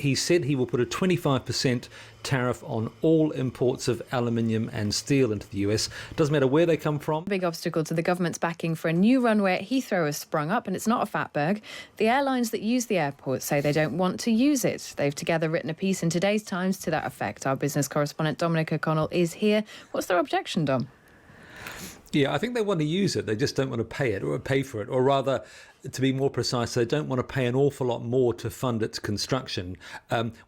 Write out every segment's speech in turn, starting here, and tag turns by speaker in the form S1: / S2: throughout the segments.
S1: he said he will put a 25% tariff on all imports of aluminium and steel into the US. Doesn't matter where they come from.
S2: Big obstacle to the government's backing for a new runway at Heathrow has sprung up, and it's not a fatberg. The airlines that use the airport say they don't want to use it. They've together written a piece in today's Times to that effect. Our business correspondent Dominic O'Connell is here. What's their objection, Dom?
S1: Yeah, I think they want to use it. They just don't want to pay it or pay for it. Or rather, to be more precise, they don't want to pay an awful lot more to fund its construction,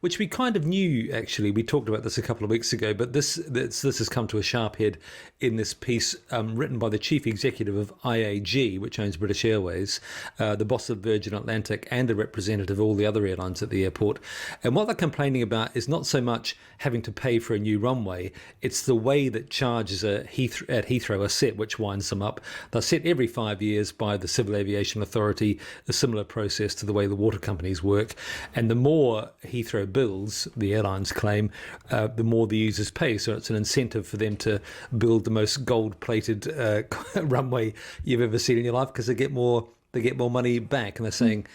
S1: which we kind of knew, actually. We talked about this a couple of weeks ago, but this has come to a sharp head in this piece written by the chief executive of IAG, which owns British Airways, the boss of Virgin Atlantic, and a representative of all the other airlines at the airport. And what they're complaining about is not so much having to pay for a new runway, it's the way that charges at Heathrow are set, which winds them up. They're set every 5 years by the Civil Aviation Authority, a similar process to the way the water companies work. And the more Heathrow bills, the airlines claim, the more the users pay. So it's an incentive for them to build the most gold-plated runway you've ever seen in your life, because they get more money back. And they're saying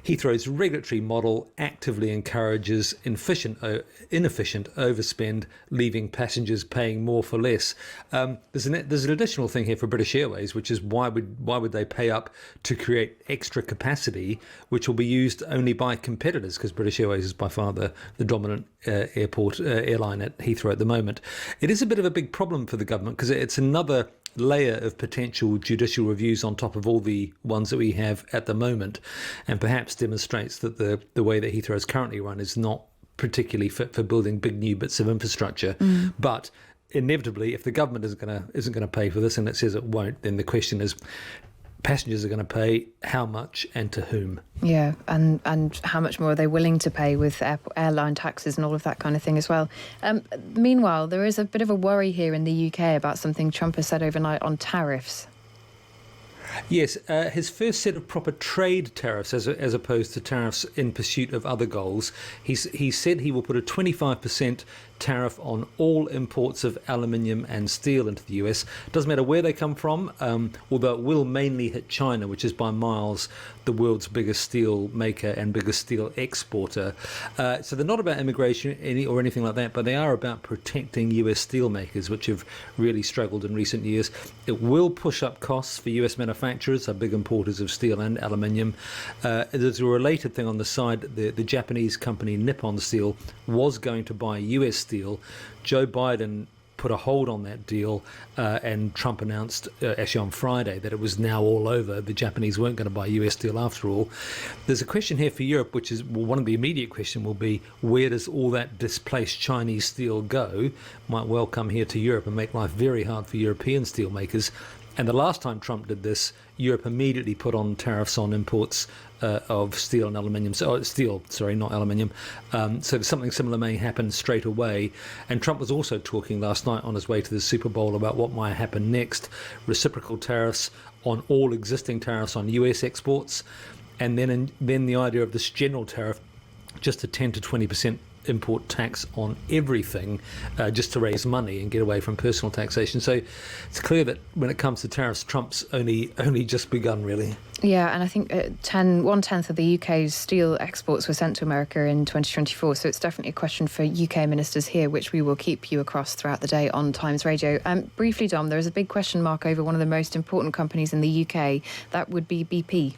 S1: Heathrow's regulatory model actively encourages inefficient overspend, leaving passengers paying more for less. There's an additional thing here for British Airways, which is why would they pay up to create extra capacity, which will be used only by competitors, because British Airways is by far the dominant airline at Heathrow at the moment. It is a bit of a big problem for the government, because it's another layer of potential judicial reviews on top of all the ones that we have at the moment, and perhaps demonstrates that the way that Heathrow is currently run is not particularly fit for building big new bits of infrastructure. But inevitably, if the government isn't going to pay for this, and it says it won't, then the question is, passengers are going to pay how much and to whom?
S2: Yeah, and how much more are they willing to pay with airline taxes and all of that kind of thing as well. Meanwhile, there is a bit of a worry here in the UK about something Trump has said overnight on tariffs.
S1: Yes, his first set of proper trade tariffs, as opposed to tariffs in pursuit of other goals. He said he will put a 25% tariff on all imports of aluminium and steel into the US. Doesn't matter where they come from, although it will mainly hit China, which is by miles the world's biggest steel maker and biggest steel exporter. So they're not about immigration or anything like that, but they are about protecting US steel makers, which have really struggled in recent years. It will push up costs for US manufacturers, are big importers of steel and aluminium. There's a related thing on the side. The Japanese company Nippon Steel was going to buy US steel. Joe Biden put a hold on that deal, and Trump announced actually on Friday that it was now all over. The Japanese weren't going to buy US steel after all. There's a question here for Europe, which is, well, one of the immediate question will be, where does all that displaced Chinese steel go? Might well come here to Europe and make life very hard for European steel makers. And the last time Trump did this, Europe immediately put on tariffs on imports of steel and aluminium. Not aluminium. So something similar may happen straight away. And Trump was also talking last night on his way to the Super Bowl about what might happen next. Reciprocal tariffs on all existing tariffs on US exports. And then the idea of this general tariff, just a 10 to 20% import tax on everything, just to raise money and get away from personal taxation. So it's clear that when it comes to tariffs, Trump's only just begun, really.
S2: Yeah, and I think 1/10 of the UK's steel exports were sent to America in 2024, so it's definitely a question for UK ministers here, which we will keep you across throughout the day on Times Radio. Briefly, Dom, there is a big question mark over one of the most important companies in the UK. That would be BP.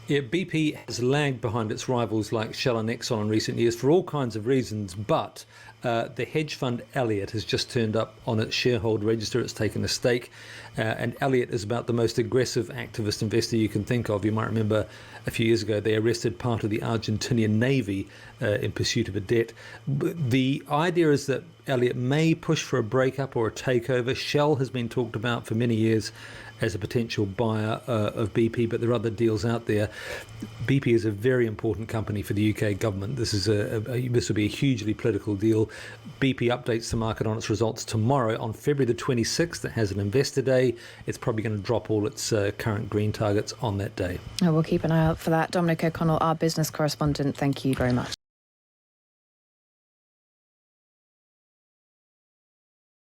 S1: Yeah, BP has lagged behind its rivals like Shell and Exxon in recent years for all kinds of reasons, but the hedge fund Elliott has just turned up on its shareholder register. It's taken a stake, and Elliott is about the most aggressive activist investor you can think of. You might remember a few years ago they arrested part of the Argentinian Navy in pursuit of a debt. The idea is that Elliott may push for a breakup or a takeover. Shell has been talked about for many years as a potential buyer of BP, but there are other deals out there. BP is a very important company for the UK government. This will be a hugely political deal. BP updates the market on its results tomorrow. On February the 26th, it has an investor day. It's probably going to drop all its current green targets on that day.
S2: We'll keep an eye out for that. Dominic O'Connell, our business correspondent, thank you very much.